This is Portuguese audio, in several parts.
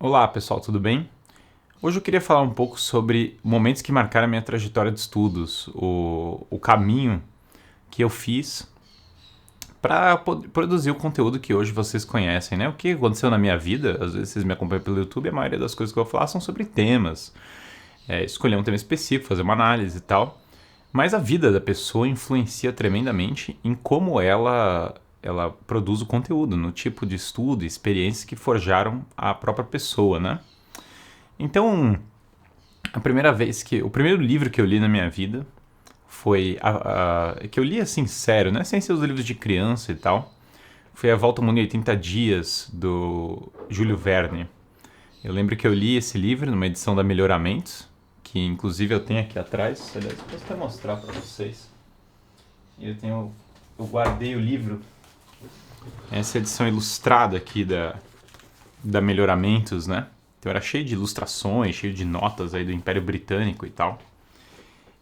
Olá pessoal, tudo bem? Hoje eu queria falar um pouco sobre momentos que marcaram a minha trajetória de estudos, o caminho que eu fiz para produzir o conteúdo que hoje vocês conhecem, né? O que aconteceu na minha vida, às vezes vocês me acompanham pelo YouTube, a maioria das coisas que eu vou falar são sobre temas, escolher um tema específico, fazer uma análise e tal, mas a vida da pessoa influencia tremendamente em como ela produz o conteúdo, no tipo de estudo e experiências que forjaram a própria pessoa, né? Então, o primeiro livro que eu li na minha vida foi que eu li assim sério, né, sem ser os livros de criança e tal. Foi A Volta ao Mundo em 80 Dias do Júlio Verne. Eu lembro que eu li esse livro numa edição da Melhoramentos, que inclusive eu tenho aqui atrás. Aliás, eu posso até mostrar para vocês. Eu guardei o livro. Essa edição ilustrada aqui da Melhoramentos, né? Então era cheio de ilustrações, cheio de notas aí do Império Britânico e tal.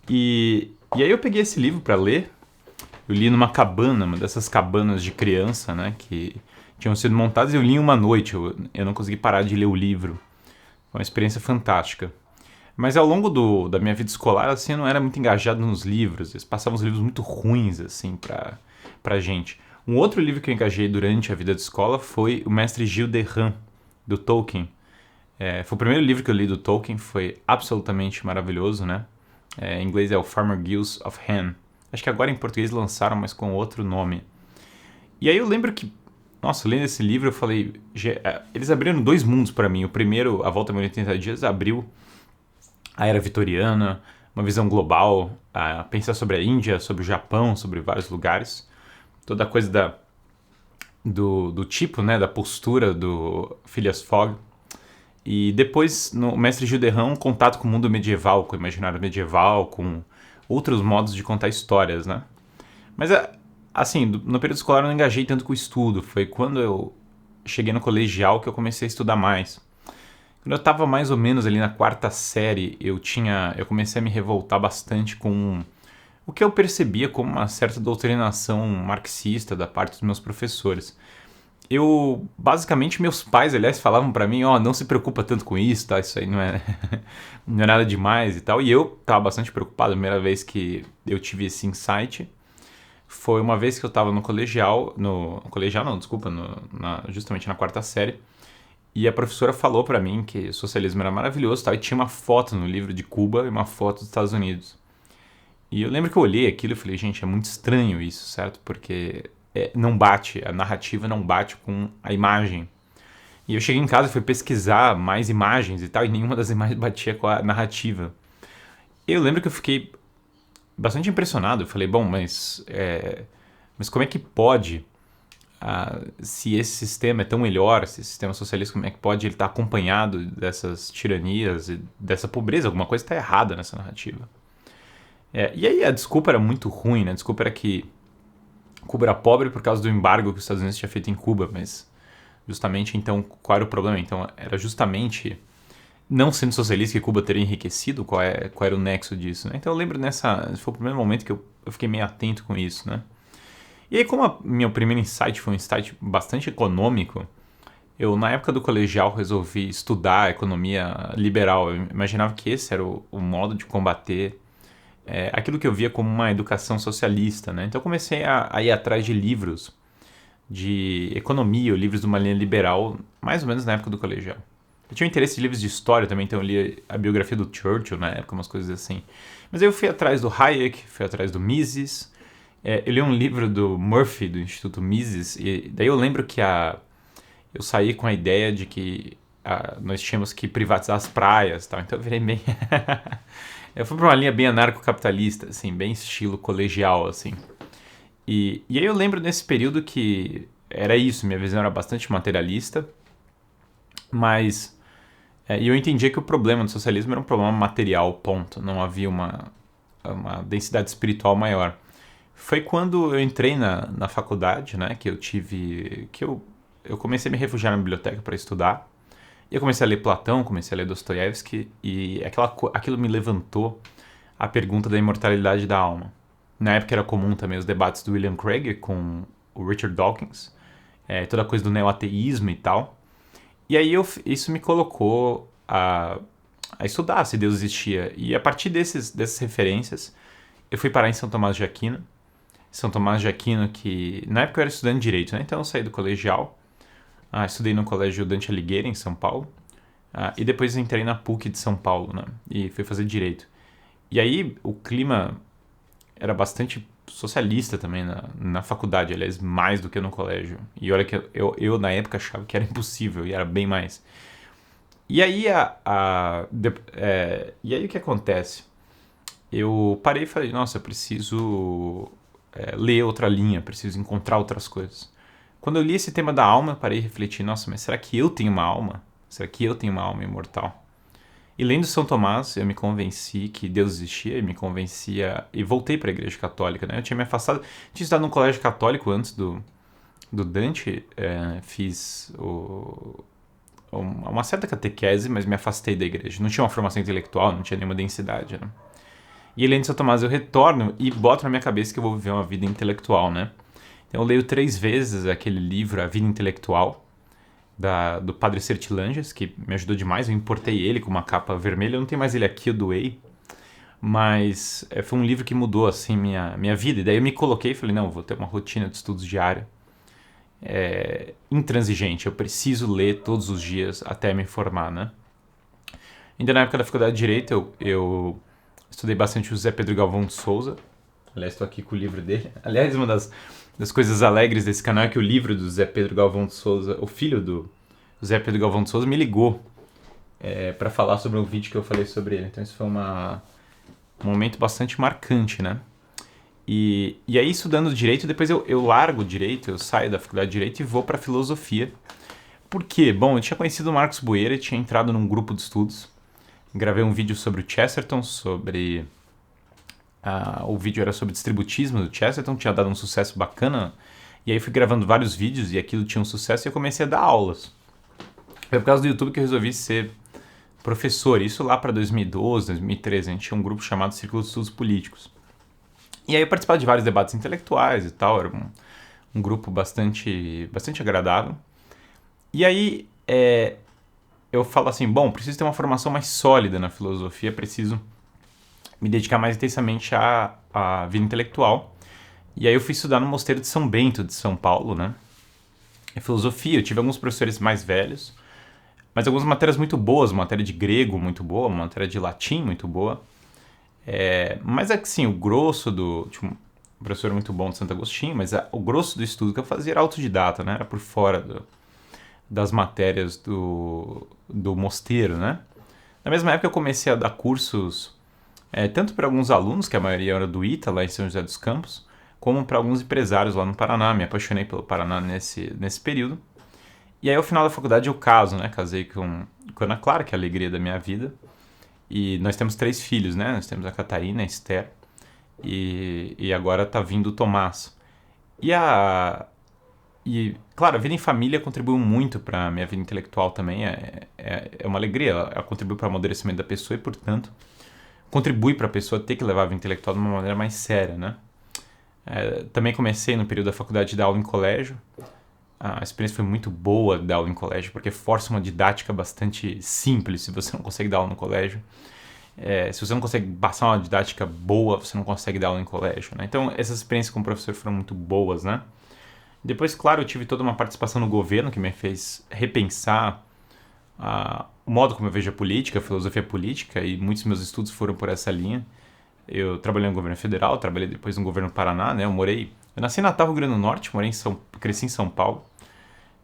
E aí eu peguei esse livro para ler. Eu li numa cabana, uma dessas cabanas de criança, né? Que tinham sido montadas e eu li em uma noite. Eu não consegui parar de ler o livro. Foi uma experiência fantástica. Mas ao longo da minha vida escolar, assim, eu não era muito engajado nos livros. Eles passavam uns livros muito ruins, assim, pra gente. Um outro livro que eu engajei durante a vida de escola foi O Mestre Gil de Rã, do Tolkien. Foi o primeiro livro que eu li do Tolkien, foi absolutamente maravilhoso, né? Em inglês é o Farmer Gills of Hen. Acho que agora em português lançaram, mas com outro nome. E aí eu lembro que, nossa, lendo esse livro eu falei, eles abriram dois mundos para mim. O primeiro, A Volta a 80 Dias, abriu a Era Vitoriana, uma visão global, a pensar sobre a Índia, sobre o Japão, sobre vários lugares. Toda a coisa do tipo, né, da postura do Phileas Fogg. E depois, no Mestre Gil de Rã, um contato com o mundo medieval, com o imaginário medieval, com outros modos de contar histórias, né? Mas, assim, no período escolar eu não engajei tanto com o estudo. Foi quando eu cheguei no colegial que eu comecei a estudar mais. Quando eu estava mais ou menos ali na quarta série, eu comecei a me revoltar bastante com o que eu percebia como uma certa doutrinação marxista da parte dos meus professores. Basicamente, meus pais, aliás, falavam pra mim, não se preocupa tanto com isso, tá? Isso aí não é, não é nada demais e tal. E eu tava bastante preocupado. A primeira vez que eu tive esse insight foi uma vez que eu tava no colegial, não, desculpa, justamente na quarta série. E a professora falou pra mim que o socialismo era maravilhoso, tá? E tinha uma foto no livro de Cuba e uma foto dos Estados Unidos. E eu lembro que eu olhei aquilo e falei, gente, é muito estranho isso, certo? Porque não bate, a narrativa não bate com a imagem. E eu cheguei em casa e fui pesquisar mais imagens e tal, e nenhuma das imagens batia com a narrativa. Eu lembro que eu fiquei bastante impressionado. Eu falei, bom, mas como é que pode, se esse sistema é tão melhor, se esse sistema socialista, como é que pode ele estar acompanhado dessas tiranias e dessa pobreza? Alguma coisa está errada nessa narrativa. E aí a desculpa era muito ruim, né? A desculpa era que Cuba era pobre por causa do embargo que os Estados Unidos tinha feito em Cuba, mas justamente então qual era o problema? Então era justamente não sendo socialista que Cuba teria enriquecido, qual era o nexo disso, né? Então eu lembro esse foi o primeiro momento que eu fiquei meio atento com isso, né? E aí como meu primeiro insight foi um insight bastante econômico, eu na época do colegial resolvi estudar economia liberal. Eu imaginava que esse era o modo de combater aquilo que eu via como uma educação socialista, né? Então eu comecei a ir atrás de livros de economia, ou livros de uma linha liberal, mais ou menos na época do colegial. Eu tinha interesse em livros de história também, então eu li a biografia do Churchill na época, umas coisas assim. Mas aí eu fui atrás do Hayek, fui atrás do Mises, eu li um livro do Murphy, do Instituto Mises, e daí eu lembro que eu saí com a ideia de que nós tínhamos que privatizar as praias, tal. Então eu virei bem... eu fui pra uma linha bem anarcocapitalista, assim, bem estilo colegial, assim. E aí eu lembro nesse período que era isso, minha visão era bastante materialista, mas e eu entendia que o problema do socialismo era um problema material, ponto. Não havia uma densidade espiritual maior. Foi quando eu entrei na faculdade, né, eu comecei a me refugiar na biblioteca para estudar. E eu comecei a ler Platão, comecei a ler Dostoiévski, e aquilo me levantou a pergunta da imortalidade da alma. Na época era comum também os debates do William Craig com o Richard Dawkins, toda a coisa do neo-ateísmo e tal. E aí isso me colocou a estudar se Deus existia. E a partir dessas referências, eu fui parar em São Tomás de Aquino. São Tomás de Aquino, que na época eu era estudante de Direito, né? Então eu saí do colegial, estudei no Colégio Dante Alighieri, em São Paulo, e depois entrei na PUC de São Paulo, né? E fui fazer Direito. E aí o clima era bastante socialista também na faculdade, aliás, mais do que no colégio. E olha que eu na época achava que era impossível, e era bem mais. E aí, e aí o que acontece? Eu parei e falei, nossa, eu preciso ler outra linha, preciso encontrar outras coisas. Quando eu li esse tema da alma, eu parei e refleti, nossa, mas será que eu tenho uma alma? Será que eu tenho uma alma imortal? E lendo São Tomás, eu me convenci que Deus existia e me convencia e voltei para a Igreja Católica, né? Eu tinha me afastado, tinha estudado num colégio católico antes do Dante, fiz uma certa catequese, mas me afastei da igreja. Não tinha uma formação intelectual, não tinha nenhuma densidade, né? E lendo São Tomás eu retorno e boto na minha cabeça que eu vou viver uma vida intelectual, né? Então eu leio 3 vezes aquele livro, A Vida Intelectual, do Padre Sertilanges, que me ajudou demais. Eu importei ele com uma capa vermelha. Eu não tenho mais ele aqui, eu doei. Mas foi um livro que mudou assim minha vida. E daí eu me coloquei e falei, não, vou ter uma rotina de estudos diária. Intransigente. Eu preciso ler todos os dias até me formar, né? Ainda na época da faculdade de Direito, eu estudei bastante o José Pedro Galvão de Souza. Aliás, estou aqui com o livro dele. Aliás, uma das coisas alegres desse canal é que o livro do José Pedro Galvão de Souza, o filho do José Pedro Galvão de Souza, me ligou para falar sobre um vídeo que eu falei sobre ele. Então isso foi um momento bastante marcante, né? E aí, estudando Direito, depois eu largo Direito, eu saio da faculdade de Direito e vou para Filosofia. Por quê? Bom, eu tinha conhecido o Marcos Boeira, tinha entrado num grupo de estudos, gravei um vídeo sobre o Chesterton, o vídeo era sobre distributismo do Chesterton, tinha dado um sucesso bacana, e aí fui gravando vários vídeos e aquilo tinha um sucesso e eu comecei a dar aulas. Foi por causa do YouTube que eu resolvi ser professor, isso lá para 2012, 2013, a gente tinha um grupo chamado Círculo de Estudos Políticos. E aí eu participava de vários debates intelectuais e tal, era um grupo bastante agradável. E aí eu falo assim, bom, preciso ter uma formação mais sólida na filosofia, preciso me dedicar mais intensamente à vida intelectual. E aí eu fui estudar no Mosteiro de São Bento, de São Paulo, né? Em filosofia, eu tive alguns professores mais velhos, mas algumas matérias muito boas, uma matéria de grego muito boa, uma matéria de latim muito boa. Mas é que sim, o grosso tinha um professor muito bom de Santo Agostinho, mas o grosso do estudo que eu fazia era autodidata, né? Era por fora das matérias do mosteiro, né? Na mesma época eu comecei a dar cursos tanto para alguns alunos, que a maioria era do ITA, lá em São José dos Campos, como para alguns empresários lá no Paraná. Me apaixonei pelo Paraná nesse período. E aí, ao final da faculdade, eu caso, né? Casei com Ana Clara, que é a alegria da minha vida. E nós temos 3 filhos, né? Nós temos a Catarina, a Esther, e agora tá vindo o Tomás. E, claro, a vida em família contribuiu muito para a minha vida intelectual também. É uma alegria, ela contribui para o amadurecimento da pessoa e, portanto, contribui para a pessoa ter que levar a vida intelectual de uma maneira mais séria, né? Também comecei no período da faculdade a dar aula em colégio. A experiência foi muito boa dar aula em colégio, porque força uma didática bastante simples se você não consegue dar aula no colégio. Se você não consegue passar uma didática boa, você não consegue dar aula em colégio, né? Então, essas experiências como professor foram muito boas, né? Depois, claro, eu tive toda uma participação no governo que me fez repensar o modo como eu vejo a política, a filosofia política, e muitos meus estudos foram por essa linha. Eu trabalhei no governo federal, trabalhei depois no governo do Paraná, né? Eu nasci em Natal, Rio Grande do Norte, cresci em São Paulo.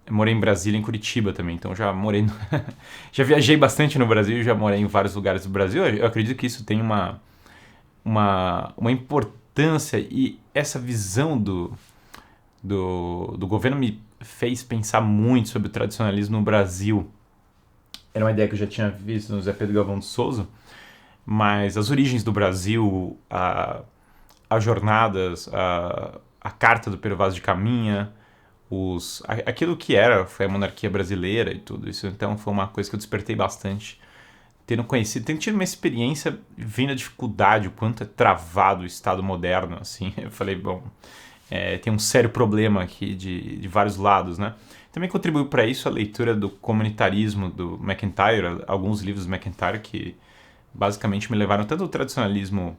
Eu morei em Brasília e em Curitiba também, então já morei... já viajei bastante no Brasil, já morei em vários lugares do Brasil. Eu acredito que isso tem uma importância, e essa visão do governo me fez pensar muito sobre o tradicionalismo no Brasil. Era uma ideia que eu já tinha visto no Zé Pedro Galvão de Souza, mas as origens do Brasil, as jornadas, a carta do Pero Vaz de Caminha, aquilo que foi a monarquia brasileira e tudo isso. Então foi uma coisa que eu despertei bastante, tendo tido uma experiência vendo a dificuldade, o quanto é travado o Estado moderno, assim. Eu falei, bom, tem um sério problema aqui de vários lados, né? Então Também contribuiu para isso a leitura do comunitarismo do MacIntyre, alguns livros do MacIntyre que basicamente me levaram tanto ao tradicionalismo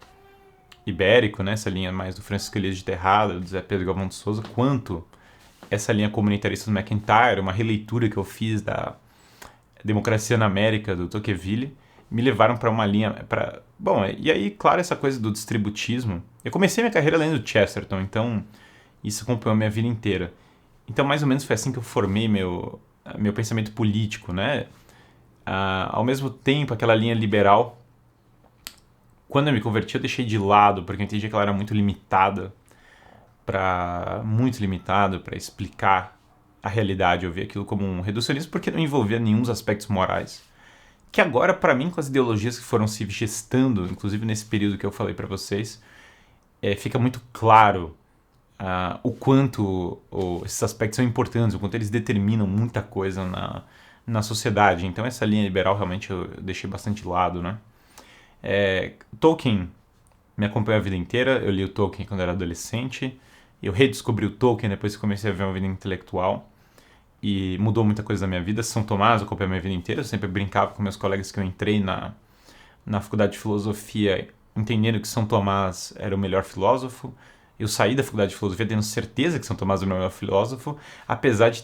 ibérico, né, essa linha mais do Francisco Elias de Terrada, do Zé Pedro Galvão de Souza, quanto essa linha comunitarista do MacIntyre, uma releitura que eu fiz da Democracia na América, do Tocqueville, me levaram para uma linha... Bom, e aí, claro, essa coisa do distributismo. Eu comecei minha carreira lendo Chesterton, então isso acompanhou a minha vida inteira. Então, mais ou menos, foi assim que eu formei meu pensamento político, né? Ao mesmo tempo, aquela linha liberal, quando eu me converti, eu deixei de lado, porque eu entendi que ela era muito limitada para explicar a realidade. Eu vi aquilo como um reducionismo, porque não envolvia nenhum dos aspectos morais. Que agora, para mim, com as ideologias que foram se gestando, inclusive nesse período que eu falei para vocês, fica muito claro o quanto esses aspectos são importantes, o quanto eles determinam muita coisa na sociedade. Então essa linha liberal realmente eu deixei bastante de lado, né? Tolkien me acompanhou a vida inteira. Eu li o Tolkien quando era adolescente. Eu redescobri o Tolkien depois que comecei a ver uma vida intelectual. E mudou muita coisa na minha vida. São Tomás acompanhou a minha vida inteira. Eu sempre brincava com meus colegas que eu entrei na faculdade de filosofia entendendo que São Tomás era o melhor filósofo. Eu saí da faculdade de filosofia tendo certeza que São Tomás era o melhor filósofo, apesar de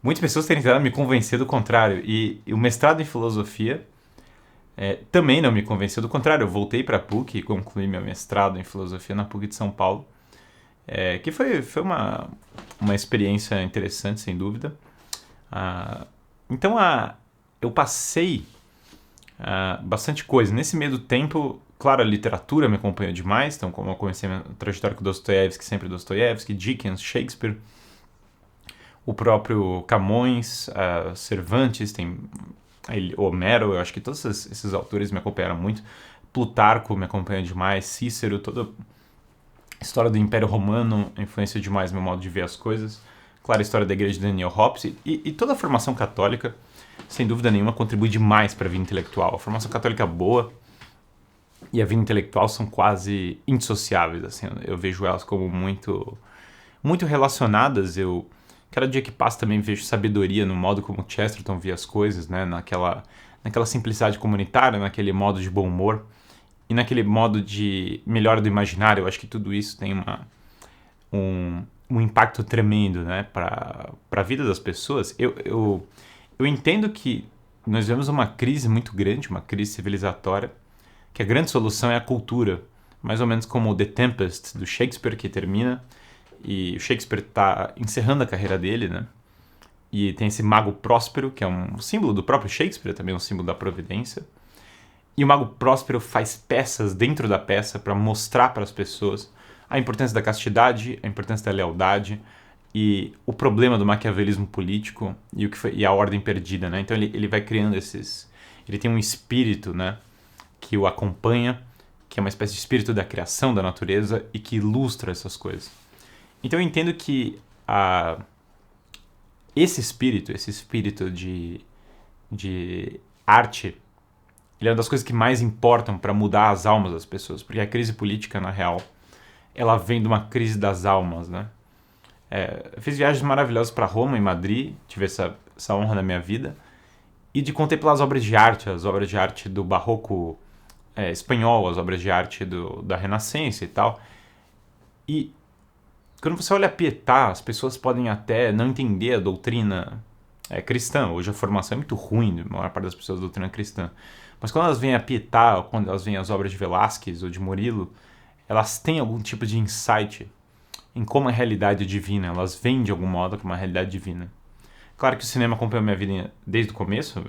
muitas pessoas terem tentado me convencer do contrário. E o mestrado em filosofia também não me convenceu do contrário. Eu voltei para a PUC e concluí meu mestrado em filosofia na PUC de São Paulo, que foi uma experiência interessante, sem dúvida. Então eu passei bastante coisa. Nesse meio do tempo, claro, a literatura me acompanhou demais. Então, como eu comecei a minha trajetória com Dostoiévski, sempre Dostoiévski, Dickens, Shakespeare, o próprio Camões, Cervantes, tem Homero. Eu acho que todos esses autores me acompanharam muito. Plutarco me acompanha demais, Cícero, toda a história do Império Romano influenciou demais meu modo de ver as coisas. Claro, a história da igreja de Daniel Hobbes e toda a formação católica, sem dúvida nenhuma, contribui demais para a vida intelectual. A formação católica boa e a vida intelectual são quase indissociáveis. Assim, eu vejo elas como muito, muito relacionadas. Cada dia que passa também vejo sabedoria no modo como Chesterton via as coisas, né? Naquela simplicidade comunitária, naquele modo de bom humor e naquele modo de melhora do imaginário. Eu acho que tudo isso tem um impacto tremendo, né? Para a vida das pessoas. Eu entendo que nós vivemos uma crise muito grande, uma crise civilizatória, que a grande solução é a cultura, mais ou menos como The Tempest, do Shakespeare, que termina, e o Shakespeare está encerrando a carreira dele, né? E tem esse mago próspero, que é um símbolo do próprio Shakespeare, também um símbolo da providência. E o mago próspero faz peças dentro da peça para mostrar para as pessoas a importância da castidade, a importância da lealdade e o problema do maquiavelismo político e a ordem perdida, né? Então ele vai criando ele tem um espírito, né, que o acompanha, que é uma espécie de espírito da criação da natureza e que ilustra essas coisas. Então eu entendo que esse espírito de arte, ele é uma das coisas que mais importam para mudar as almas das pessoas, porque a crise política, na real, ela vem de uma crise das almas, né? Eu fiz viagens maravilhosas para Roma e Madrid, tive essa honra na minha vida, e de contemplar as obras de arte do barroco espanhol, as obras de arte da Renascença e tal. E quando você olha a Pietà, as pessoas podem até não entender a doutrina cristã. Hoje a formação é muito ruim, a maior parte das pessoas da doutrina cristã. Mas quando elas veem a Pietà, ou quando elas veem as obras de Velázquez ou de Murillo, elas têm algum tipo de insight em como a realidade é divina. Elas veem de algum modo como uma realidade divina. Claro que o cinema acompanhou minha vida desde o começo.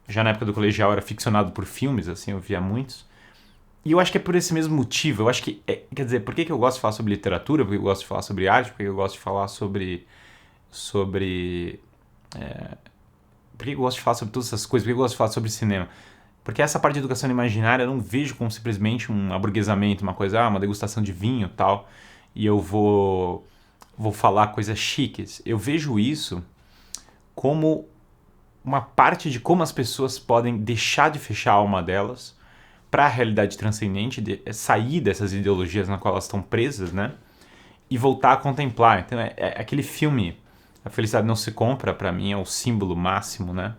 Já na época do colegial eu era ficcionado por filmes, assim, eu via muitos. E eu acho que é por esse mesmo motivo. Eu acho que, quer dizer, por que eu gosto de falar sobre literatura? Por que eu gosto de falar sobre arte? Por que eu gosto de falar sobre por que eu gosto de falar sobre todas essas coisas? Por que eu gosto de falar sobre cinema? Porque essa parte de educação imaginária eu não vejo como simplesmente um aburguesamento, uma coisa, uma degustação de vinho e tal, e eu vou falar coisas chiques. Eu vejo isso como uma parte de como as pessoas podem deixar de fechar a alma delas para a realidade transcendente, sair dessas ideologias na qual elas estão presas, né? E voltar a contemplar. Então é aquele filme A felicidade não se compra, pra mim, é o símbolo máximo, né?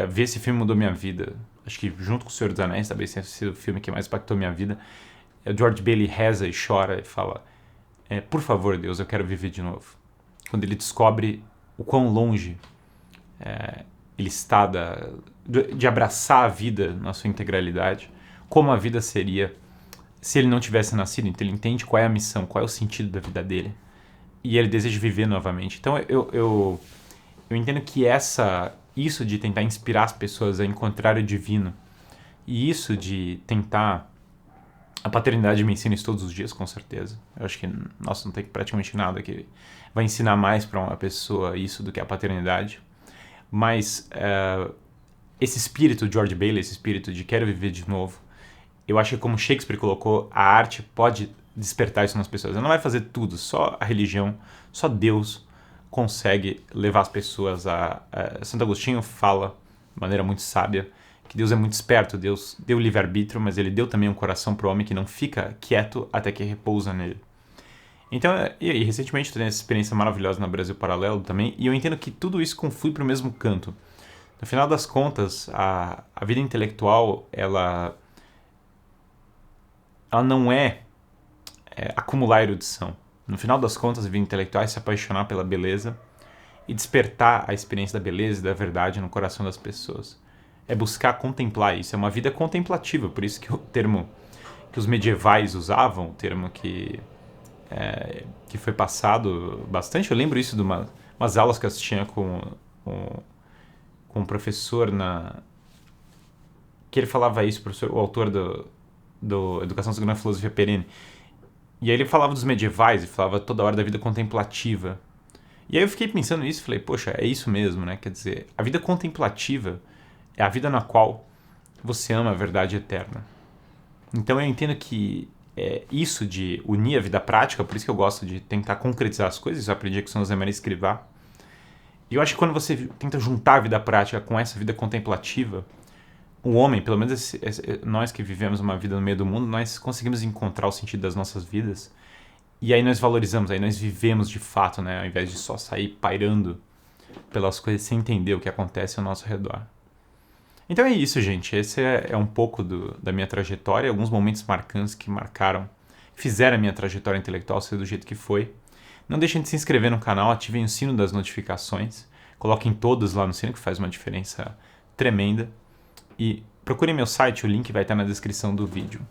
Ver esse filme mudou minha vida. Acho que junto com O Senhor dos Anéis, talvez tenha sido o filme que mais impactou minha vida. O George Bailey reza e chora e fala: por favor, Deus, eu quero viver de novo. Quando ele descobre o quão longe ele está de abraçar a vida na sua integralidade, como a vida seria se ele não tivesse nascido. Então ele entende qual é a missão, qual é o sentido da vida dele. E ele deseja viver novamente. Então eu entendo que isso de tentar inspirar as pessoas a encontrar o divino, e isso de tentar... A paternidade me ensina isso todos os dias, com certeza. Eu acho que, nossa, não tem praticamente nada que vai ensinar mais para uma pessoa isso do que a paternidade. Mas esse espírito de George Bailey, esse espírito de quero viver de novo, eu acho que, como Shakespeare colocou, a arte pode despertar isso nas pessoas. Ela não vai fazer tudo, só a religião, só Deus consegue levar as pessoas Santo Agostinho fala, de maneira muito sábia, que Deus é muito esperto. Deus deu livre-arbítrio, mas ele deu também um coração para o homem que não fica quieto até que repousa nele. Então, e recentemente eu tenho essa experiência maravilhosa no Brasil Paralelo também, e eu entendo que tudo isso conflui para o mesmo canto. No final das contas, a vida intelectual, ela não é acumular erudição. No final das contas, a vida intelectual é se apaixonar pela beleza e despertar a experiência da beleza e da verdade no coração das pessoas. É buscar contemplar isso, é uma vida contemplativa, por isso que o termo que os medievais usavam, o termo que foi passado bastante, eu lembro isso de umas aulas que eu assistia com um professor que ele falava isso, o autor do Educação Segundo a Filosofia Perene. E aí ele falava dos medievais e falava toda hora da vida contemplativa. E aí eu fiquei pensando nisso e falei, poxa, é isso mesmo, né? Quer dizer, a vida contemplativa é a vida na qual você ama a verdade eterna. Então eu entendo que isso de unir a vida prática, por isso que eu gosto de tentar concretizar as coisas, eu aprendi com São José Maria Escrivá. E eu acho que quando você tenta juntar a vida prática com essa vida contemplativa, o homem, pelo menos nós que vivemos uma vida no meio do mundo, nós conseguimos encontrar o sentido das nossas vidas. E aí nós valorizamos, aí nós vivemos de fato, né? Ao invés de só sair pairando pelas coisas sem entender o que acontece ao nosso redor. Então é isso, gente. Esse é um pouco da minha trajetória, alguns momentos marcantes que fizeram a minha trajetória intelectual ser do jeito que foi. Não deixem de se inscrever no canal, ativem o sino das notificações, coloquem todos lá no sino, que faz uma diferença tremenda. E procurem meu site, o link vai estar na descrição do vídeo.